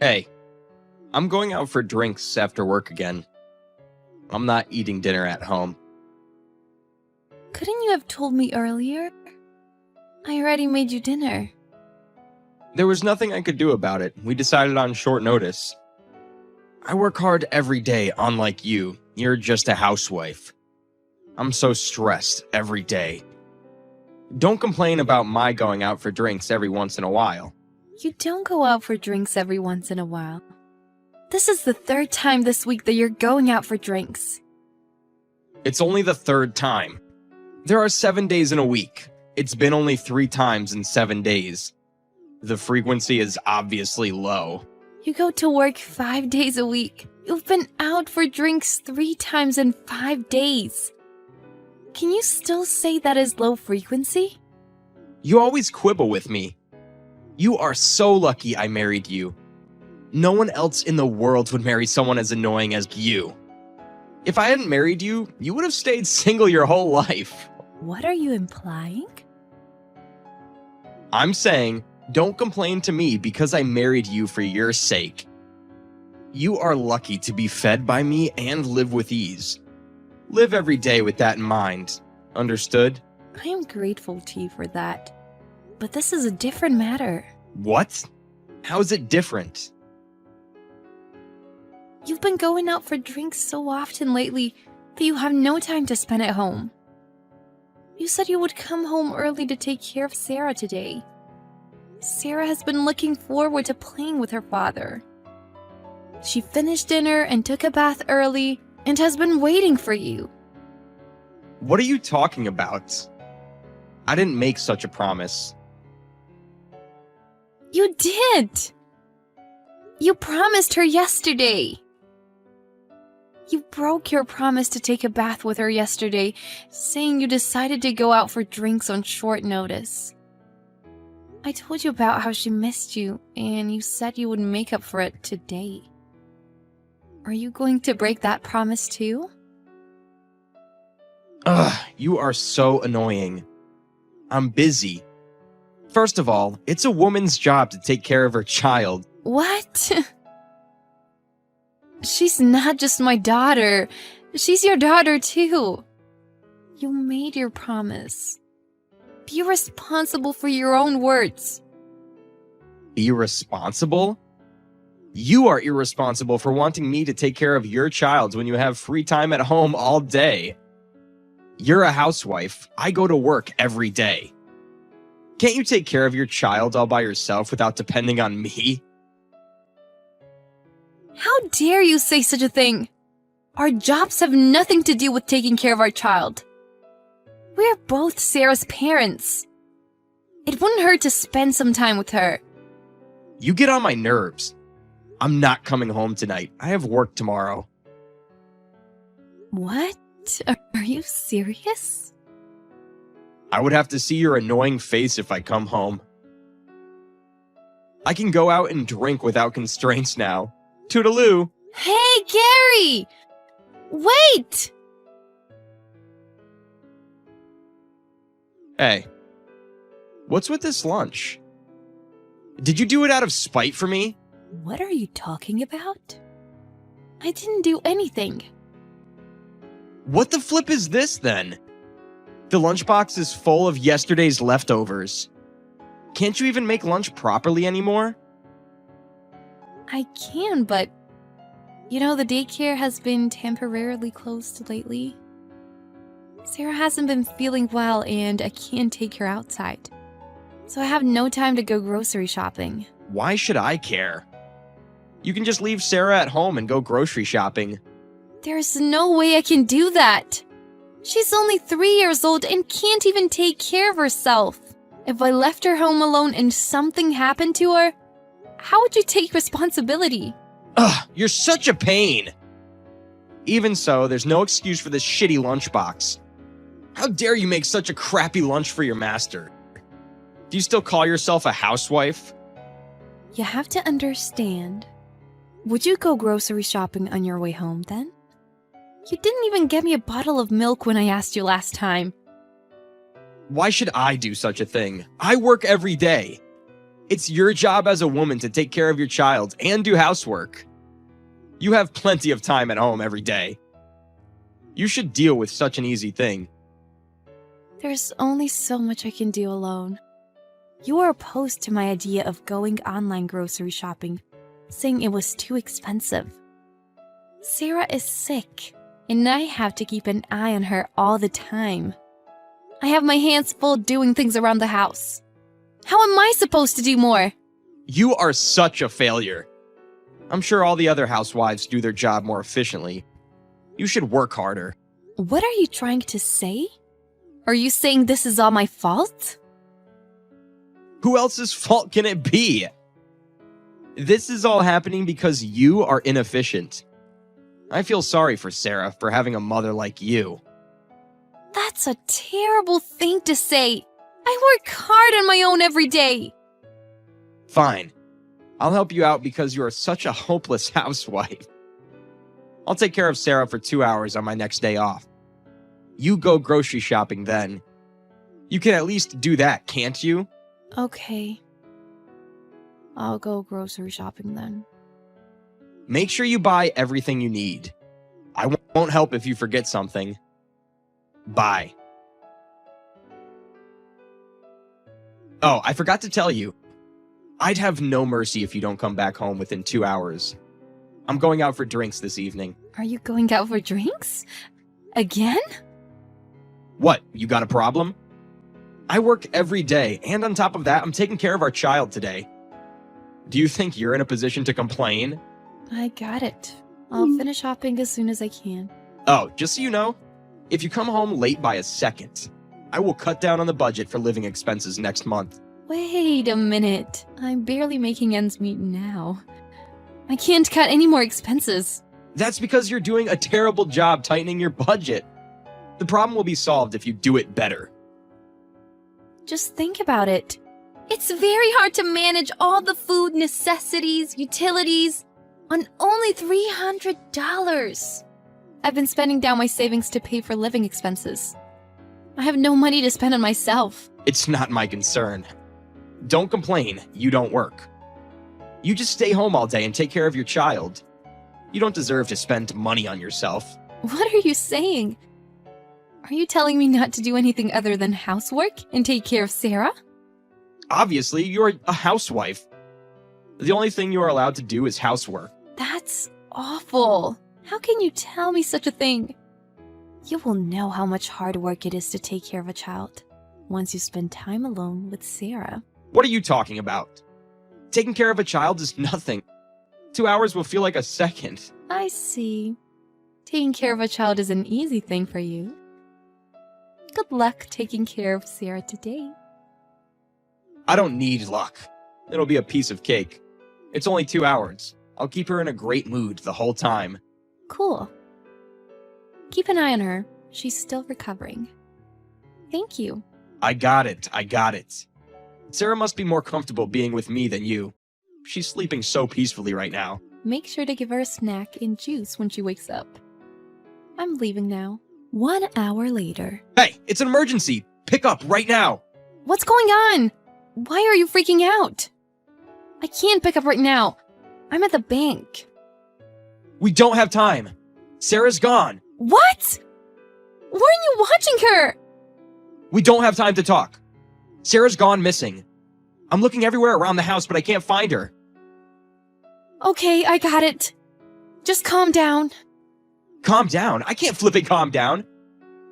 Hey, I'm going out for drinks after work again. I'm not eating dinner at home. Couldn't you have told me earlier? I already made you dinner. There was nothing I could do about it. We decided on short notice. I work hard every day, unlike you. You're just a housewife. I'm so stressed every day. Don't complain about my going out for drinks every once in a while. You don't go out for drinks every once in a while. This is the third time this week that you're going out for drinks. It's only the third time. There are 7 days in a week. It's been only 3 times in 7 days. The frequency is obviously low. You go to work 5 days a week. You've been out for drinks 3 times in 5 days. Can you still say that is low frequency? You always quibble with me. You are so lucky I married you. No one else in the world would marry someone as annoying as you. If I hadn't married you, you would have stayed single your whole life. What are you implying? I'm saying, don't complain to me because I married you for your sake. You are lucky to be fed by me and live with ease. Live every day with that in mind. Understood? I am grateful to you for that. But this is a different matter. What? How is it different? You've been going out for drinks so often lately that you have no time to spend at home. You said you would come home early to take care of Sarah today. Sarah has been looking forward to playing with her father. She finished dinner and took a bath early and has been waiting for you. What are you talking about? I didn't make such a promise. You did! You promised her yesterday. You broke your promise to take a bath with her yesterday, saying you decided to go out for drinks on short notice. I told you about how she missed you, and you said you would make up for it today. Are you going to break that promise too? Ugh, you are so annoying. I'm busy. First of all, it's a woman's job to take care of her child. What? She's not just my daughter. She's your daughter too. You made your promise. Be responsible for your own words. Be responsible? You are irresponsible for wanting me to take care of your child when you have free time at home all day. You're a housewife. I go to work every day. Can't you take care of your child all by yourself without depending on me? How dare you say such a thing? Our jobs have nothing to do with taking care of our child. We're both Sarah's parents. It wouldn't hurt to spend some time with her. You get on my nerves. I'm not coming home tonight. I have work tomorrow. What? Are you serious? I would have to see your annoying face if I come home. I can go out and drink without constraints now. Toodaloo! Hey, Gary! Wait! Hey, what's with this lunch? Did you do it out of spite for me? What are you talking about? I didn't do anything. What the flip is this then? The lunchbox is full of yesterday's leftovers. Can't you even make lunch properly anymore? I can, but you know, the daycare has been temporarily closed lately. Sarah hasn't been feeling well and I can't take her outside. So I have no time to go grocery shopping. Why should I care? You can just leave Sarah at home and go grocery shopping. There's no way I can do that. She's only 3 years old and can't even take care of herself. If I left her home alone and something happened to her, how would you take responsibility? Ugh, you're such a pain. Even so, there's no excuse for this shitty lunchbox. How dare you make such a crappy lunch for your master? Do you still call yourself a housewife? You have to understand. Would you go grocery shopping on your way home then? You didn't even get me a bottle of milk when I asked you last time. Why should I do such a thing? I work every day. It's your job as a woman to take care of your child and do housework. You have plenty of time at home every day. You should deal with such an easy thing. There's only so much I can do alone. You were opposed to my idea of going online grocery shopping, saying it was too expensive. Sarah is sick, and I have to keep an eye on her all the time. I have my hands full doing things around the house. How am I supposed to do more? You are such a failure. I'm sure all the other housewives do their job more efficiently. You should work harder. What are you trying to say? Are you saying this is all my fault? Who else's fault can it be? This is all happening because you are inefficient. I feel sorry for Sarah for having a mother like you. That's a terrible thing to say. I work hard on my own every day. Fine. I'll help you out because you are such a hopeless housewife. I'll take care of Sarah for 2 hours on my next day off. You go grocery shopping then. You can at least do that, can't you? Okay. I'll go grocery shopping then. Make sure you buy everything you need. I won't help if you forget something. Bye. Oh, I forgot to tell you. I'd have no mercy if you don't come back home within 2 hours. I'm going out for drinks this evening. Are you going out for drinks? Again? What, you got a problem? I work every day, and on top of that, I'm taking care of our child today. Do you think you're in a position to complain? I got it. I'll finish shopping as soon as I can. Oh, just so you know, if you come home late by a second, I will cut down on the budget for living expenses next month. Wait a minute. I'm barely making ends meet now. I can't cut any more expenses. That's because you're doing a terrible job tightening your budget. The problem will be solved if you do it better. Just think about it. It's very hard to manage all the food, necessities, utilities on only $300. I've been spending down my savings to pay for living expenses. I have no money to spend on myself. It's not my concern. Don't complain, you don't work. You just stay home all day and take care of your child. You don't deserve to spend money on yourself. What are you saying? Are you telling me not to do anything other than housework and take care of Sarah? Obviously, you're a housewife. The only thing you are allowed to do is housework. That's awful. How can you tell me such a thing? You will know how much hard work it is to take care of a child once you spend time alone with Sarah. What are you talking about? Taking care of a child is nothing. 2 hours will feel like a second. I see. Taking care of a child is an easy thing for you. Good luck taking care of Sarah today. I don't need luck. It'll be a piece of cake. It's only 2 hours. I'll keep her in a great mood the whole time. Cool. Keep an eye on her. She's still recovering. Thank you. I got it. Sarah must be more comfortable being with me than you. She's sleeping so peacefully right now. Make sure to give her a snack and juice when she wakes up. I'm leaving now. 1 hour later. Hey, it's an emergency. Pick up right now. What's going on? Why are you freaking out? I can't pick up right now. I'm at the bank. We don't have time. Sarah's gone. What? Weren't you watching her? We don't have time to talk. Sarah's gone missing. I'm looking everywhere around the house, but I can't find her. Okay, I got it. Just calm down. Calm down? I can't flip it calm down.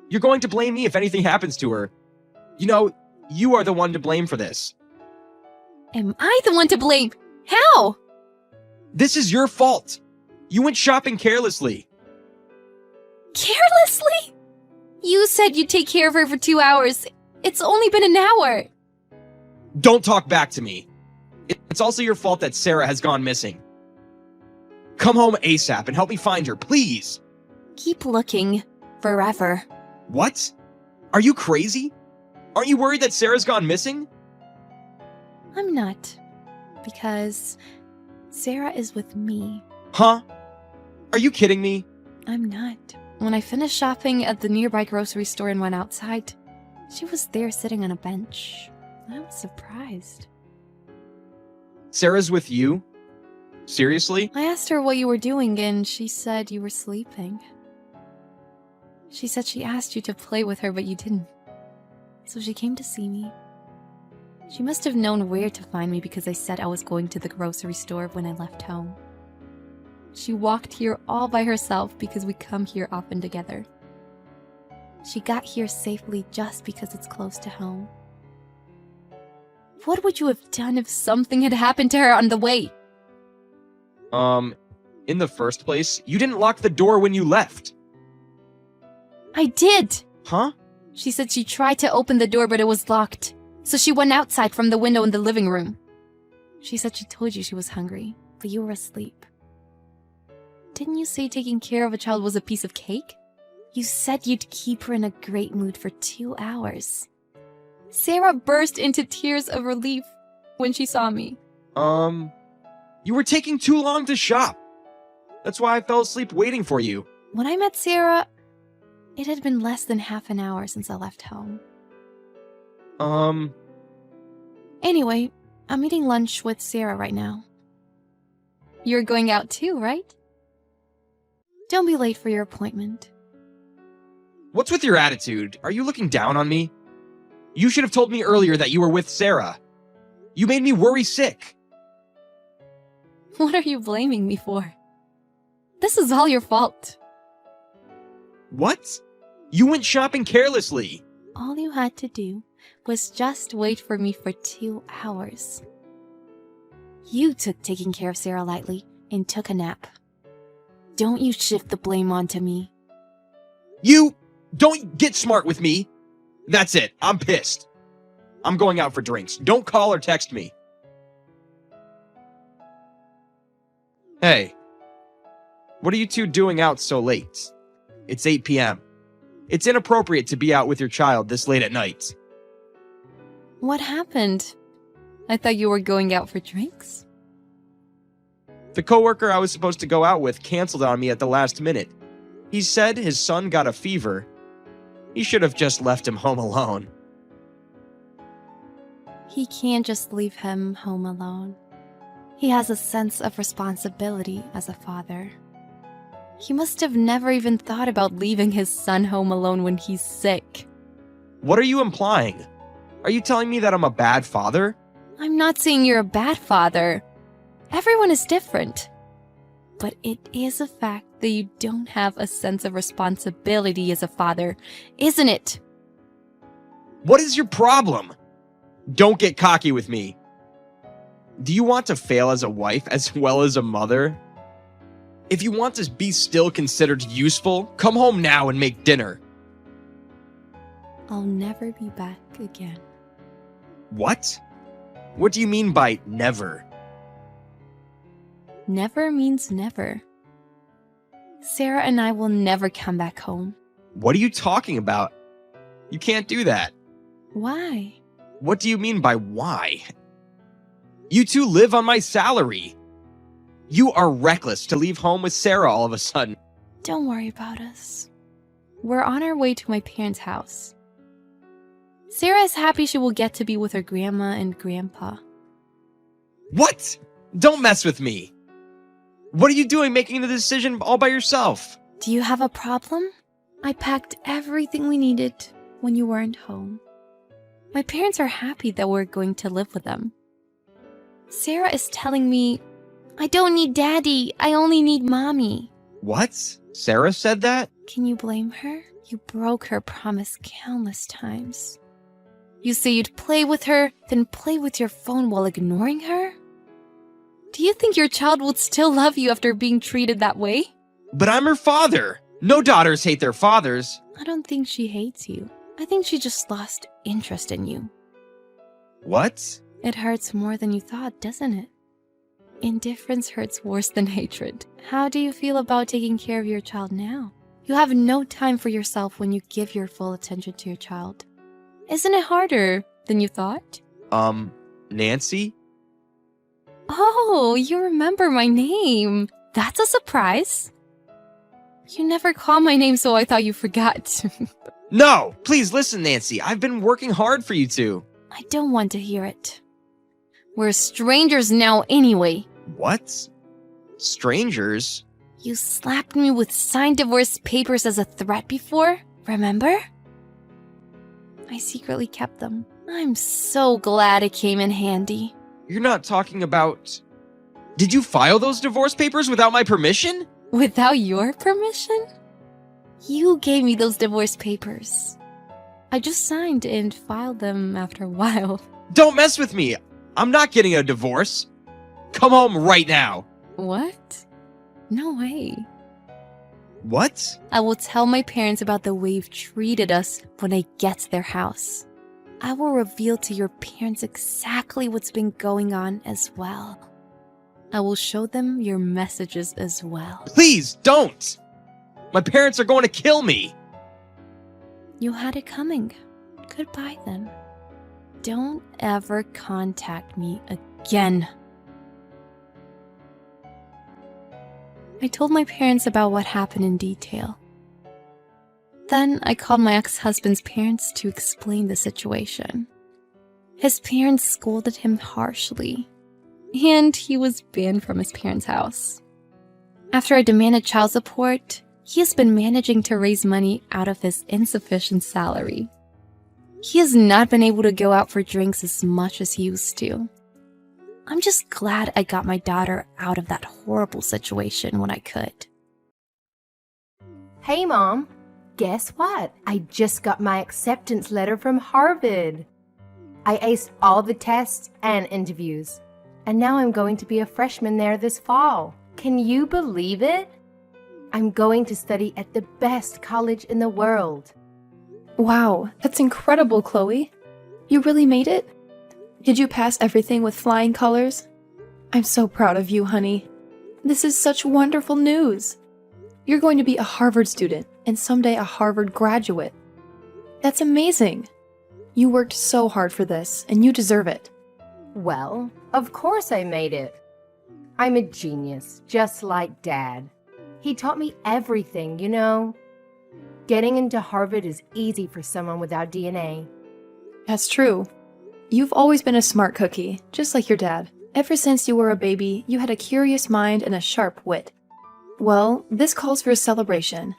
You're going to blame me if anything happens to her. You know, you are the one to blame for this. Am I the one to blame? How? This is your fault. You went shopping carelessly. Carelessly? You said you'd take care of her for 2 hours. It's only been an hour. Don't talk back to me. It's also your fault that Sarah has gone missing. Come home ASAP and help me find her, please. Keep looking. Forever. What? Are you crazy? Aren't you worried that Sarah's gone missing? I'm not. Because Sarah is with me. Huh? Are you kidding me? I'm not. When I finished shopping at the nearby grocery store and went outside, she was there sitting on a bench. I was surprised. Sarah's with you? Seriously? I asked her what you were doing, and she said you were sleeping. She said she asked you to play with her, but you didn't. So she came to see me. She must have known where to find me because I said I was going to the grocery store when I left home. She walked here all by herself because we come here often together. She got here safely just because it's close to home. What would you have done if something had happened to her on the way? In the first place, you didn't lock the door when you left. I did! Huh? She said she tried to open the door, but it was locked. So she went outside from the window in the living room. She said she told you she was hungry, but you were asleep. Didn't you say taking care of a child was a piece of cake? You said you'd keep her in a great mood for 2 hours. Sarah burst into tears of relief when she saw me. You were taking too long to shop. That's why I fell asleep waiting for you. When I met Sarah, it had been less than half an hour since I left home. Anyway, I'm eating lunch with Sarah right now. You're going out too, right? Don't be late for your appointment. What's with your attitude? Are you looking down on me? You should have told me earlier that you were with Sarah. You made me worry sick. What are you blaming me for? This is all your fault. What? You went shopping carelessly. All you had to do was just wait for me for 2 hours. You took taking care of Sarah lightly and took a nap. Don't you shift the blame onto me. You don't get smart with me. That's it. I'm pissed. I'm going out for drinks. Don't call or text me. Hey, what are you two doing out so late? It's 8 p.m. It's inappropriate to be out with your child this late at night. What happened? I thought you were going out for drinks. The coworker I was supposed to go out with canceled on me at the last minute. He said his son got a fever. He should have just left him home alone. He can't just leave him home alone. He has a sense of responsibility as a father. He must have never even thought about leaving his son home alone when he's sick. What are you implying? Are you telling me that I'm a bad father? I'm not saying you're a bad father. Everyone is different. But it is a fact that you don't have a sense of responsibility as a father, isn't it? What is your problem? Don't get cocky with me. Do you want to fail as a wife as well as a mother? If you want to be still considered useful, come home now and make dinner. I'll never be back again. What? What do you mean by never? Never means never. Sarah and I will never come back home. What are you talking about? You can't do that. Why? What do you mean by why? You two live on my salary. You are reckless to leave home with Sarah all of a sudden. Don't worry about us. We're on our way to my parents' house. Sarah is happy she will get to be with her grandma and grandpa. What? Don't mess with me. What are you doing making the decision all by yourself? Do you have a problem? I packed everything we needed when you weren't home. My parents are happy that we're going to live with them. Sarah is telling me, I don't need daddy, I only need mommy. What? Sarah said that? Can you blame her? You broke her promise countless times. You say you'd play with her, then play with your phone while ignoring her? Do you think your child would still love you after being treated that way? But I'm her father. No daughters hate their fathers. I don't think she hates you. I think she just lost interest in you. What? It hurts more than you thought, doesn't it? Indifference hurts worse than hatred. How do you feel about taking care of your child now? You have no time for yourself when you give your full attention to your child. Isn't it harder than you thought? Nancy? Oh, you remember my name. That's a surprise. You never call my name, so I thought you forgot. No, please listen, Nancy. I've been working hard for you two. I don't want to hear it. We're strangers now anyway. What? Strangers? You slapped me with signed divorce papers as a threat before, remember? I secretly kept them. I'm so glad it came in handy. You're not talking about... Did you file those divorce papers without my permission? Without your permission? You gave me those divorce papers. I just signed and filed them after a while. Don't mess with me. I'm not getting a divorce. Come home right now. What? No way. What? I will tell my parents about the way you've treated us when I get to their house. I will reveal to your parents exactly what's been going on as well. I will show them your messages as well. Please don't. My parents are going to kill me. You had it coming. Goodbye then. Don't ever contact me again. I told my parents about what happened in detail. Then I called my ex-husband's parents to explain the situation. His parents scolded him harshly, and he was banned from his parents' house. After I demanded child support, he has been managing to raise money out of his insufficient salary. He has not been able to go out for drinks as much as he used to. I'm just glad I got my daughter out of that horrible situation when I could. Hey, Mom. Guess what? I just got my acceptance letter from Harvard. I aced all the tests and interviews, and now I'm going to be a freshman there this fall. Can you believe it? I'm going to study at the best college in the world. Wow, that's incredible, Chloe. You really made it? Did you pass everything with flying colors? I'm so proud of you, honey. This is such wonderful news. You're going to be a Harvard student and someday a Harvard graduate. That's amazing. You worked so hard for this, and you deserve it. Well, of course I made it. I'm a genius, just like Dad. He taught me everything, you know. Getting into Harvard is easy for someone without DNA. That's true. You've always been a smart cookie, just like your dad. Ever since you were a baby, you had a curious mind and a sharp wit. Well, this calls for a celebration.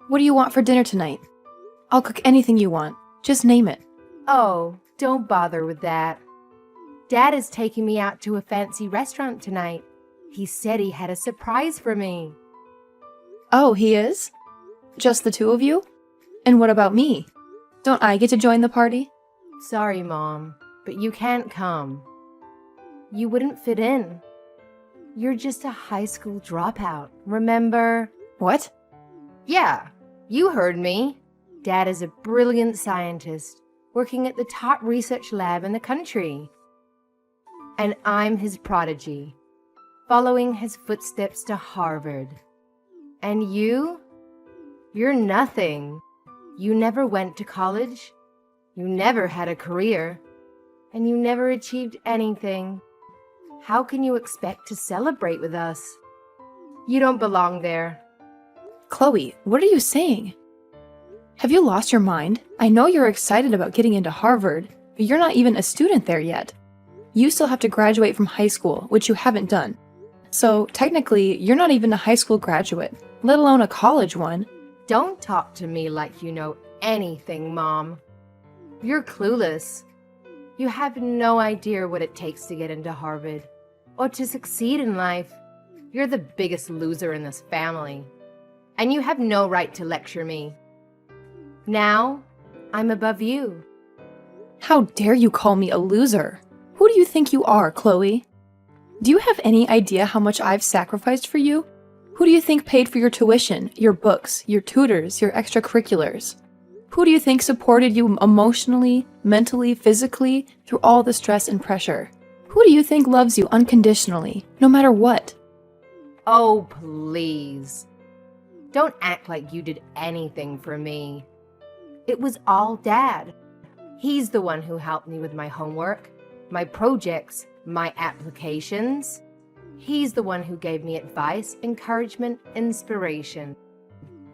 What do you want for dinner tonight? I'll cook anything you want. Just name it. Oh, don't bother with that. Dad is taking me out to a fancy restaurant tonight. He said he had a surprise for me. Oh, he is? Just the two of you? And what about me? Don't I get to join the party? Sorry, Mom, but you can't come. You wouldn't fit in. You're just a high school dropout, remember? What? Yeah, you heard me. Dad is a brilliant scientist working at the top research lab in the country. And I'm his prodigy, following his footsteps to Harvard. And you're nothing. You never went to college, you never had a career, and you never achieved anything. How can you expect to celebrate with us? You don't belong there. Chloe, what are you saying? Have you lost your mind? I know you're excited about getting into Harvard, but you're not even a student there yet. You still have to graduate from high school, which you haven't done. So technically, you're not even a high school graduate, let alone a college one. Don't talk to me like you know anything, Mom. You're clueless. You have no idea what it takes to get into Harvard or to succeed in life. You're the biggest loser in this family, and you have no right to lecture me. Now, I'm above you. How dare you call me a loser? Who do you think you are, Chloe? Do you have any idea how much I've sacrificed for you? Who do you think paid for your tuition, your books, your tutors, your extracurriculars? Who do you think supported you emotionally, mentally, physically, through all the stress and pressure? Who do you think loves you unconditionally, no matter what? Oh, please. Don't act like you did anything for me. It was all Dad. He's the one who helped me with my homework, my projects, my applications. He's the one who gave me advice, encouragement, inspiration.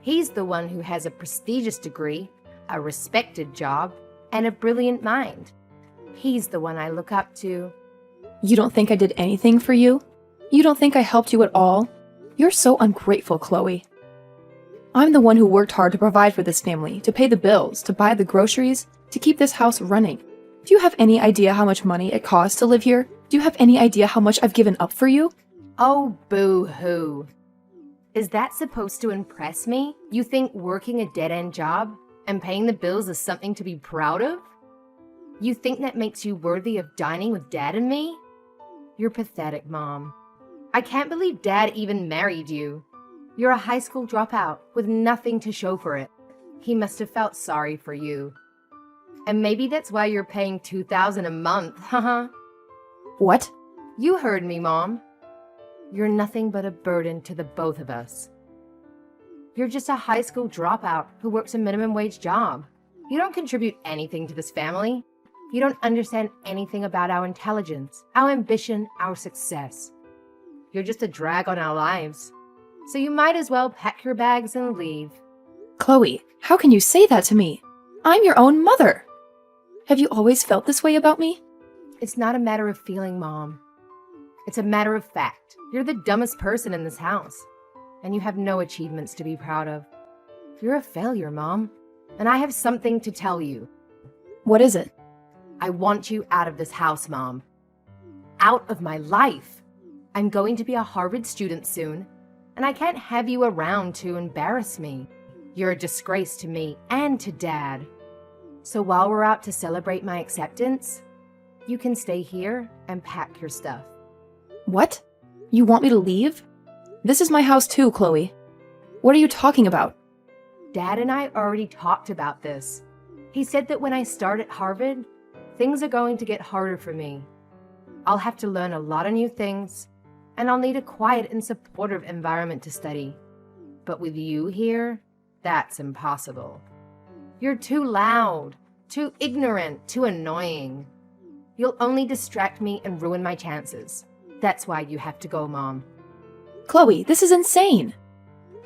He's the one who has a prestigious degree, a respected job, and a brilliant mind. He's the one I look up to. You don't think I did anything for you? You don't think I helped you at all? You're so ungrateful, Chloe. I'm the one who worked hard to provide for this family, to pay the bills, to buy the groceries, to keep this house running. Do you have any idea how much money it costs to live here? Do you have any idea how much I've given up for you? Oh, boo-hoo. Is that supposed to impress me? You think working a dead-end job and paying the bills is something to be proud of? You think that makes you worthy of dining with Dad and me? You're pathetic, Mom. I can't believe Dad even married you. You're a high school dropout with nothing to show for it. He must have felt sorry for you. And maybe that's why you're paying $2,000 a month, haha. What? You heard me, Mom. You're nothing but a burden to the both of us. You're just a high school dropout who works a minimum wage job. You don't contribute anything to this family. You don't understand anything about our intelligence, our ambition, our success. You're just a drag on our lives. So you might as well pack your bags and leave. Chloe, how can you say that to me? I'm your own mother. Have you always felt this way about me? It's not a matter of feeling, Mom. It's a matter of fact. You're the dumbest person in this house, and you have no achievements to be proud of. You're a failure, Mom, and I have something to tell you. What is it? I want you out of this house, Mom. Out of my life. I'm going to be a Harvard student soon, and I can't have you around to embarrass me. You're a disgrace to me and to Dad. So while we're out to celebrate my acceptance, you can stay here and pack your stuff. What? You want me to leave? This is my house too, Chloe. What are you talking about? Dad and I already talked about this. He said that when I start at Harvard, things are going to get harder for me. I'll have to learn a lot of new things, and I'll need a quiet and supportive environment to study. But with you here, that's impossible. You're too loud, too ignorant, too annoying. You'll only distract me and ruin my chances. That's why you have to go, Mom. Chloe, this is insane.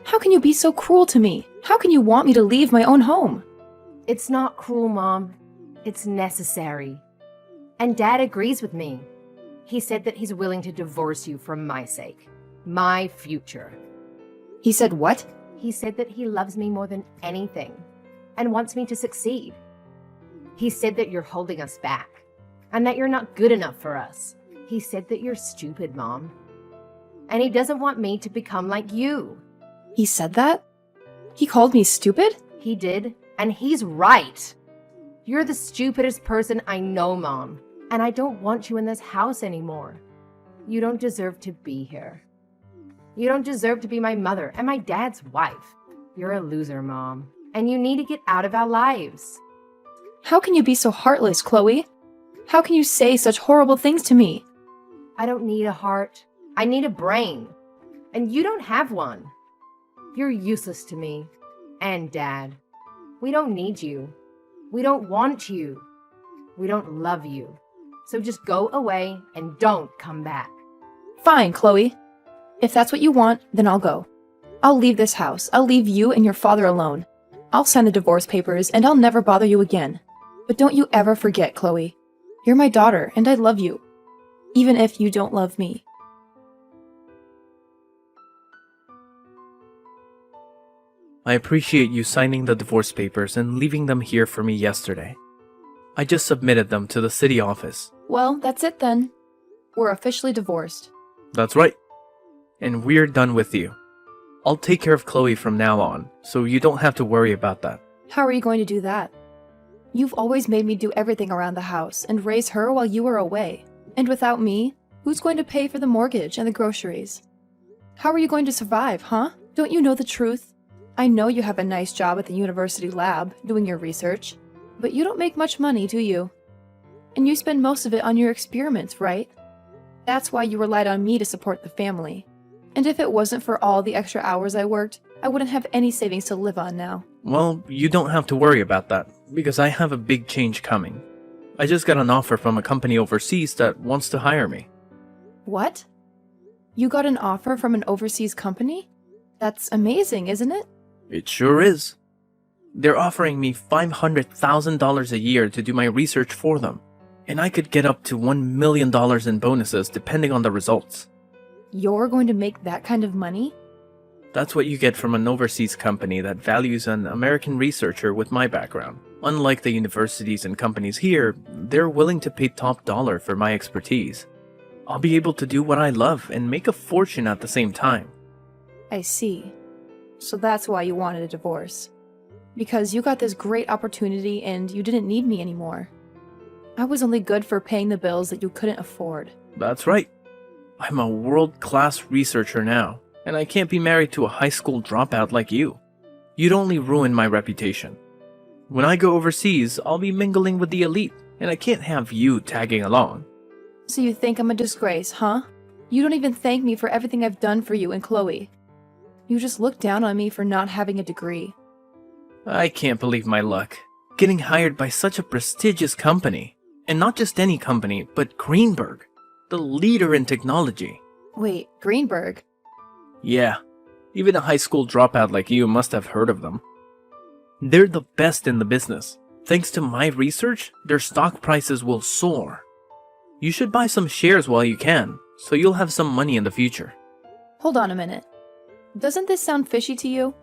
How can you be so cruel to me? How can you want me to leave my own home? It's not cruel, Mom. It's necessary. And Dad agrees with me. He said that he's willing to divorce you for my sake. My future. He said what? He said that he loves me more than anything and wants me to succeed. He said that you're holding us back and that you're not good enough for us. He said that you're stupid, Mom. And he doesn't want me to become like you. He said that? He called me stupid? He did, and he's right. You're the stupidest person I know, Mom. And I don't want you in this house anymore. You don't deserve to be here. You don't deserve to be my mother and my dad's wife. You're a loser, Mom. And you need to get out of our lives. How can you be so heartless, Chloe? How can you say such horrible things to me? I don't need a heart. I need a brain. And you don't have one. You're useless to me. And Dad. We don't need you. We don't want you. We don't love you. So just go away and don't come back. Fine, Chloe. If that's what you want, then I'll go. I'll leave this house. I'll leave you and your father alone. I'll sign the divorce papers and I'll never bother you again. But don't you ever forget, Chloe. You're my daughter and I love you. Even if you don't love me. I appreciate you signing the divorce papers and leaving them here for me yesterday. I just submitted them to the city office. Well, that's it then. We're officially divorced. That's right. And we're done with you. I'll take care of Chloe from now on, so you don't have to worry about that. How are you going to do that? You've always made me do everything around the house and raise her while you were away. And without me, who's going to pay for the mortgage and the groceries? How are you going to survive, huh? Don't you know the truth? I know you have a nice job at the university lab, doing your research, but you don't make much money, do you? And you spend most of it on your experiments, right? That's why you relied on me to support the family. And if it wasn't for all the extra hours I worked, I wouldn't have any savings to live on now. Well, you don't have to worry about that, because I have a big change coming. I just got an offer from a company overseas that wants to hire me. What? You got an offer from an overseas company? That's amazing, isn't it? It sure is. They're offering me $500,000 a year to do my research for them. and I could get up to $1 million in bonuses depending on the results. You're going to make that kind of money? That's what you get from an overseas company that values an American researcher with my background. Unlike the universities and companies here, they're willing to pay top dollar for my expertise. I'll be able to do what I love and make a fortune at the same time. I see. So that's why you wanted a divorce. Because you got this great opportunity and you didn't need me anymore. I was only good for paying the bills that you couldn't afford. That's right. I'm a world-class researcher now, and I can't be married to a high school dropout like you. You'd only ruin my reputation. When I go overseas, I'll be mingling with the elite, and I can't have you tagging along. So you think I'm a disgrace, huh? You don't even thank me for everything I've done for you and Chloe. You just look down on me for not having a degree. I can't believe my luck. Getting hired by such a prestigious company. And not just any company, but Greenberg, the leader in technology. Wait, Greenberg? Yeah, even a high school dropout like you must have heard of them. They're the best in the business. Thanks to my research, their stock prices will soar. You should buy some shares while you can, so you'll have some money in the future. Hold on a minute. Doesn't this sound fishy to you?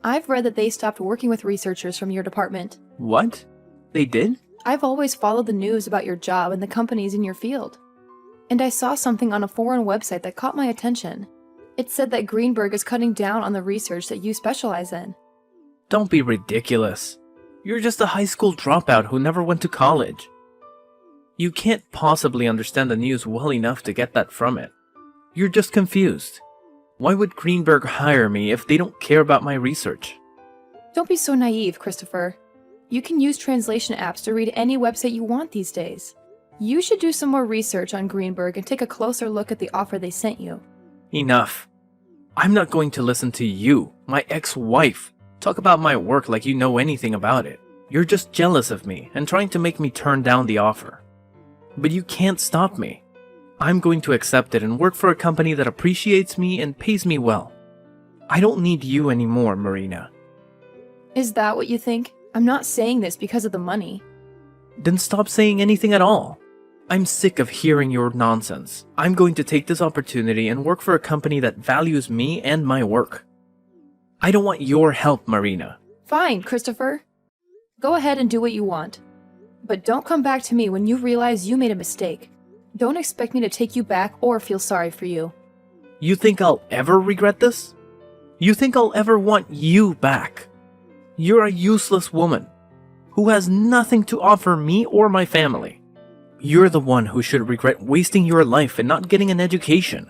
I've read that they stopped working with researchers from your department. What? They did? I've always followed the news about your job and the companies in your field. And I saw something on a foreign website that caught my attention. It said that Greenberg is cutting down on the research that you specialize in. Don't be ridiculous. You're just a high school dropout who never went to college. You can't possibly understand the news well enough to get that from it. You're just confused. Why would Greenberg hire me if they don't care about my research? Don't be so naive, Christopher. You can use translation apps to read any website you want these days. You should do some more research on Greenberg and take a closer look at the offer they sent you. Enough. I'm not going to listen to you, my ex-wife, talk about my work like you know anything about it. You're just jealous of me and trying to make me turn down the offer. But you can't stop me. I'm going to accept it and work for a company that appreciates me and pays me well. I don't need you anymore, Marina. Is that what you think? I'm not saying this because of the money. Then stop saying anything at all. I'm sick of hearing your nonsense. I'm going to take this opportunity and work for a company that values me and my work. I don't want your help, Marina. Fine, Christopher. Go ahead and do what you want. But don't come back to me when you realize you made a mistake. Don't expect me to take you back or feel sorry for you. You think I'll ever regret this? You think I'll ever want you back? You're a useless woman who has nothing to offer me or my family. You're the one who should regret wasting your life and not getting an education.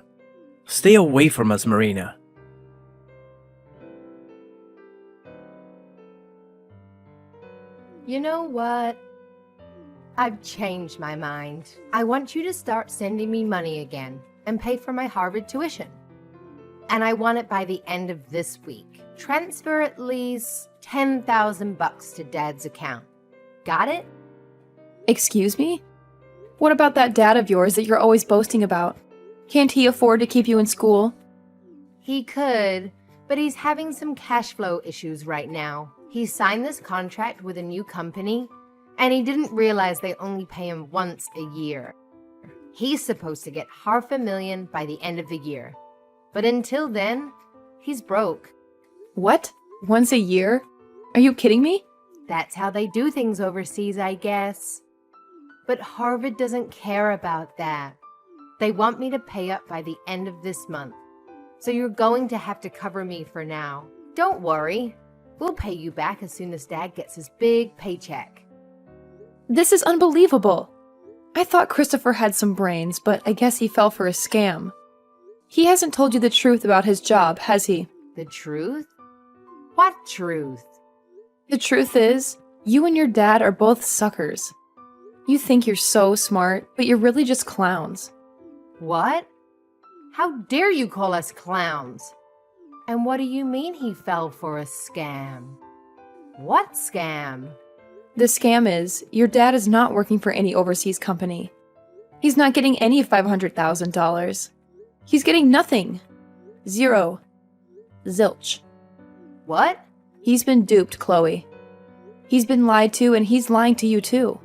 Stay away from us, Marina. You know what? I've changed my mind. I want you to start sending me money again and pay for my Harvard tuition. And I want it by the end of this week. Transfer at least $10,000 to Dad's account. Got it? Excuse me? What about that dad of yours that you're always boasting about? Can't he afford to keep you in school? He could, but he's having some cash flow issues right now. He signed this contract with a new company, and he didn't realize they only pay him once a year. He's supposed to get $500,000 by the end of the year. But until then, he's broke. What? Once a year? Are you kidding me? That's how they do things overseas, I guess. But Harvard doesn't care about that. They want me to pay up by the end of this month. So you're going to have to cover me for now. Don't worry. We'll pay you back as soon as Dad gets his big paycheck. This is unbelievable. I thought Christopher had some brains, but I guess he fell for a scam. He hasn't told you the truth about his job, has he? The truth? What truth? The truth is, you and your dad are both suckers. You think you're so smart, but you're really just clowns. What? How dare you call us clowns? And what do you mean he fell for a scam? What scam? The scam is, your dad is not working for any overseas company. He's not getting any $500,000. He's getting nothing. Zero. Zilch. What? He's been duped, Chloe. He's been lied to, and he's lying to you too.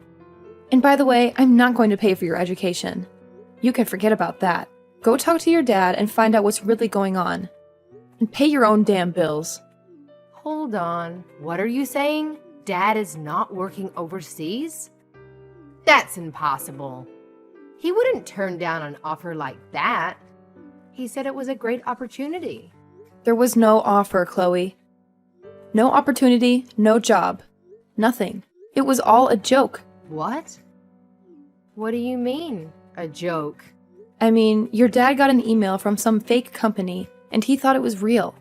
And by the way, I'm not going to pay for your education. You can forget about that. Go talk to your dad and find out what's really going on. And pay your own damn bills. Hold on. What are you saying? Dad is not working overseas? That's impossible. He wouldn't turn down an offer like that. He said it was a great opportunity. There was no offer, Chloe. No opportunity, no job. Nothing. It was all a joke. What? What do you mean, a joke? I mean, your dad got an email from some fake company, and he thought it was real.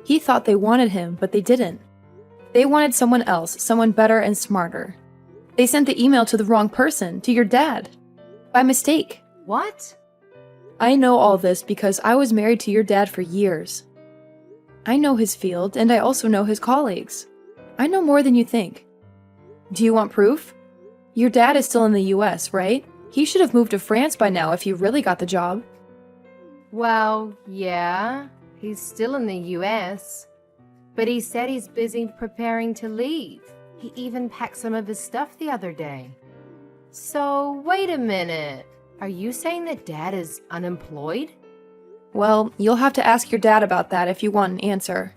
He thought they wanted him, but they didn't. They wanted someone else, someone better and smarter. They sent the email to the wrong person, to your dad. By mistake. What? I know all this because I was married to your dad for years. I know his field, and I also know his colleagues. I know more than you think. Do you want proof? Your dad is still in the US, right? He should have moved to France by now if he really got the job. Well, yeah, he's still in the US. But he said he's busy preparing to leave. He even packed some of his stuff the other day. So, wait a minute. Are you saying that Dad is unemployed? Well, you'll have to ask your dad about that if you want an answer.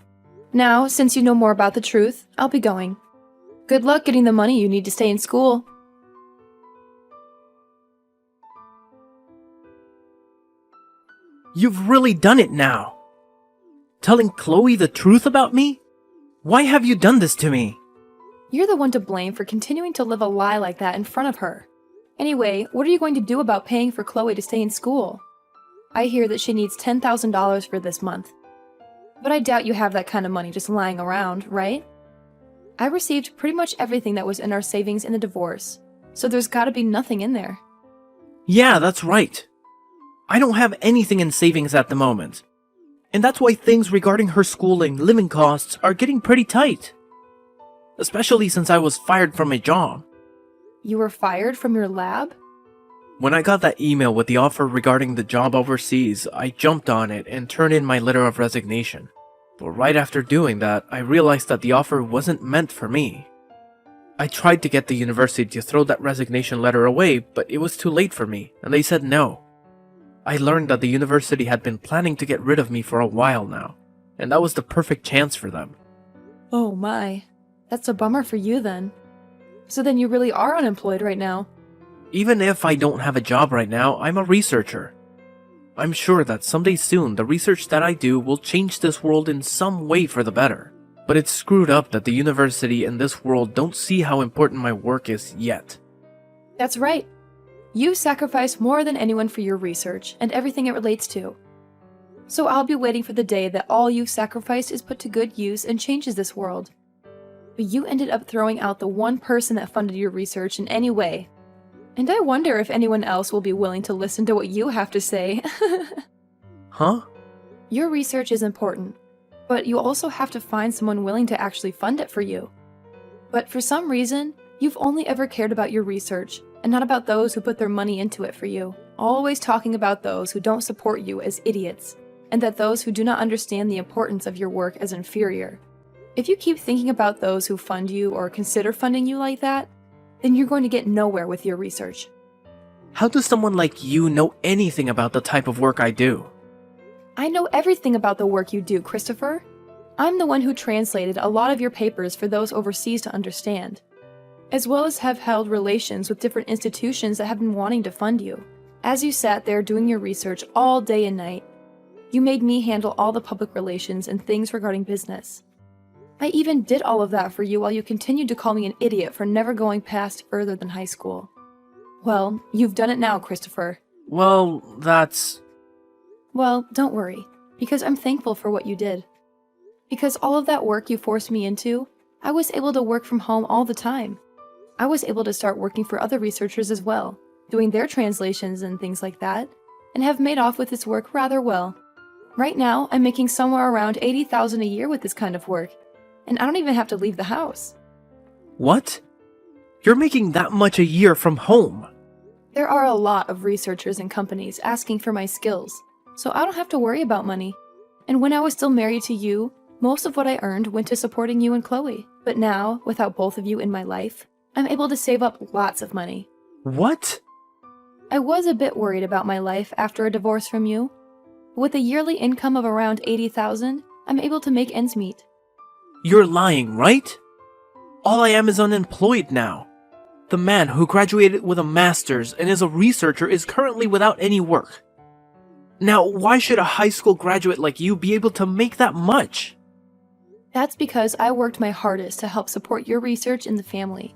Now, since you know more about the truth, I'll be going. Good luck getting the money you need to stay in school. You've really done it now. Telling Chloe the truth about me? Why have you done this to me? You're the one to blame for continuing to live a lie like that in front of her. Anyway, what are you going to do about paying for Chloe to stay in school? I hear that she needs $10,000 for this month. But I doubt you have that kind of money just lying around, right? I received pretty much everything that was in our savings in the divorce, so there's gotta be nothing in there. Yeah, that's right. I don't have anything in savings at the moment. And that's why things regarding her schooling, living costs are getting pretty tight. Especially since I was fired from my job. You were fired from your lab? When I got that email with the offer regarding the job overseas, I jumped on it and turned in my letter of resignation. But right after doing that, I realized that the offer wasn't meant for me. I tried to get the university to throw that resignation letter away, but it was too late for me, and they said no. I learned that the university had been planning to get rid of me for a while now, and that was the perfect chance for them. Oh my. That's a bummer for you then. So then you really are unemployed right now. Even if I don't have a job right now, I'm a researcher. I'm sure that someday soon the research that I do will change this world in some way for the better. But it's screwed up that the university and this world don't see how important my work is yet. That's right. You sacrifice more than anyone for your research and everything it relates to. So I'll be waiting for the day that all you've sacrificed is put to good use and changes this world. But you ended up throwing out the one person that funded your research in any way. And I wonder if anyone else will be willing to listen to what you have to say. Huh? Your research is important, but you also have to find someone willing to actually fund it for you. But for some reason, you've only ever cared about your research, and not about those who put their money into it for you. Always talking about those who don't support you as idiots, and that those who do not understand the importance of your work as inferior. If you keep thinking about those who fund you or consider funding you like that, then you're going to get nowhere with your research. How does someone like you know anything about the type of work I do? I know everything about the work you do, Christopher. I'm the one who translated a lot of your papers for those overseas to understand, as well as have held relations with different institutions that have been wanting to fund you. As you sat there doing your research all day and night, you made me handle all the public relations and things regarding business. I even did all of that for you while you continued to call me an idiot for never going past further than high school. Well, you've done it now, Christopher. Well, that's... Well, don't worry, because I'm thankful for what you did. Because all of that work you forced me into, I was able to work from home all the time. I was able to start working for other researchers as well, doing their translations and things like that, and have made off with this work rather well. Right now, I'm making somewhere around $80,000 a year with this kind of work, and I don't even have to leave the house. What? You're making that much a year from home? There are a lot of researchers and companies asking for my skills, so I don't have to worry about money. And when I was still married to you, most of what I earned went to supporting you and Chloe. But now, without both of you in my life, I'm able to save up lots of money. What? I was a bit worried about my life after a divorce from you. With a yearly income of around 80,000, I'm able to make ends meet. You're lying, right? All I am is unemployed now. The man who graduated with a master's and is a researcher is currently without any work. Now, why should a high school graduate like you be able to make that much? That's because I worked my hardest to help support your research in the family.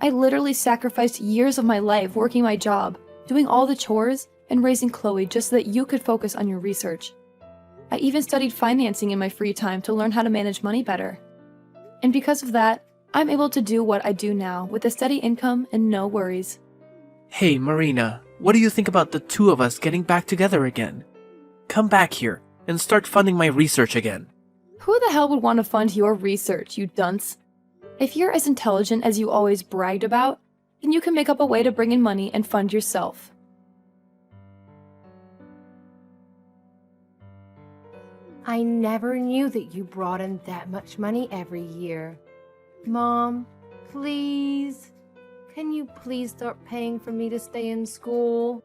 I literally sacrificed years of my life working my job, doing all the chores, and raising Chloe just so that you could focus on your research. I even studied financing in my free time to learn how to manage money better. And because of that, I'm able to do what I do now with a steady income and no worries. Hey, Marina, what do you think about the two of us getting back together again? Come back here and start funding my research again. Who the hell would want to fund your research, you dunce? If you're as intelligent as you always bragged about, then you can make up a way to bring in money and fund yourself. I never knew that you brought in that much money every year. Mom, please, can you please start paying for me to stay in school?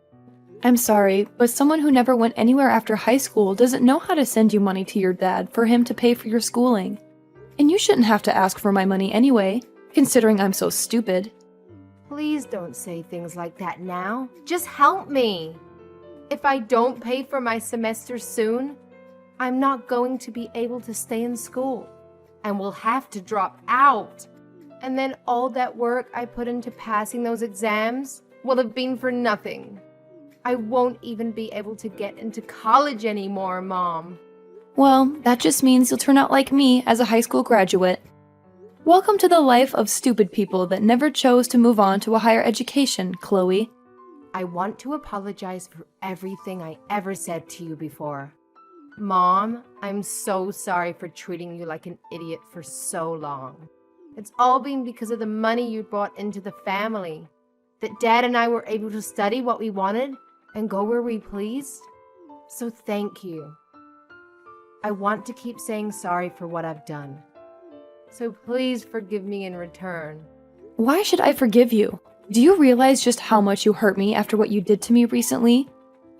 I'm sorry, but someone who never went anywhere after high school doesn't know how to send you money to your dad for him to pay for your schooling. And you shouldn't have to ask for my money anyway, considering I'm so stupid. Please don't say things like that now. Just help me. If I don't pay for my semester soon, I'm not going to be able to stay in school and will have to drop out. And then all that work I put into passing those exams will have been for nothing. I won't even be able to get into college anymore, Mom. Well, that just means you'll turn out like me as a high school graduate. Welcome to the life of stupid people that never chose to move on to a higher education, Chloe. I want to apologize for everything I ever said to you before. Mom, I'm so sorry for treating you like an idiot for so long. It's all been because of the money you brought into the family. That Dad and I were able to study what we wanted and go where we pleased. So thank you. I want to keep saying sorry for what I've done. So please forgive me in return. Why should I forgive you? Do you realize just how much you hurt me after what you did to me recently?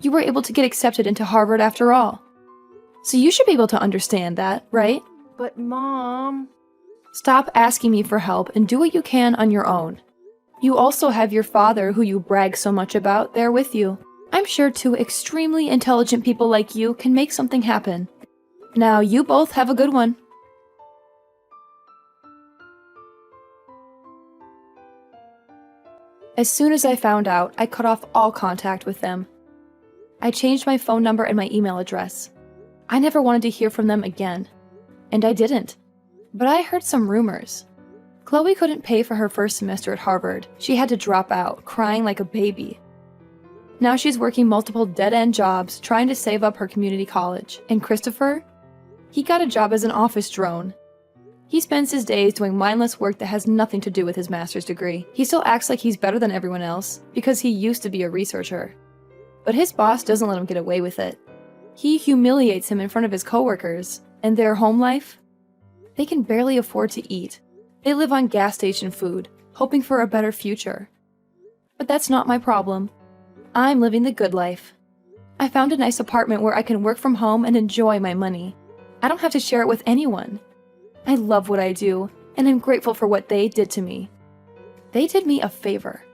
You were able to get accepted into Harvard after all. So you should be able to understand that, right? But Mom... Stop asking me for help and do what you can on your own. You also have your father, who you brag so much about, there with you. I'm sure two extremely intelligent people like you can make something happen. Now, you both have a good one. As soon as I found out, I cut off all contact with them. I changed my phone number and my email address. I never wanted to hear from them again. And I didn't. But I heard some rumors. Chloe couldn't pay for her first semester at Harvard. She had to drop out, crying like a baby. Now she's working multiple dead-end jobs, trying to save up her community college. And Christopher? He got a job as an office drone. He spends his days doing mindless work that has nothing to do with his master's degree. He still acts like he's better than everyone else, because he used to be a researcher. But his boss doesn't let him get away with it. He humiliates him in front of his coworkers, and their home life? They can barely afford to eat. They live on gas station food, hoping for a better future. But that's not my problem. I'm living the good life. I found a nice apartment where I can work from home and enjoy my money. I don't have to share it with anyone. I love what I do, and I'm grateful for what they did to me. They did me a favor.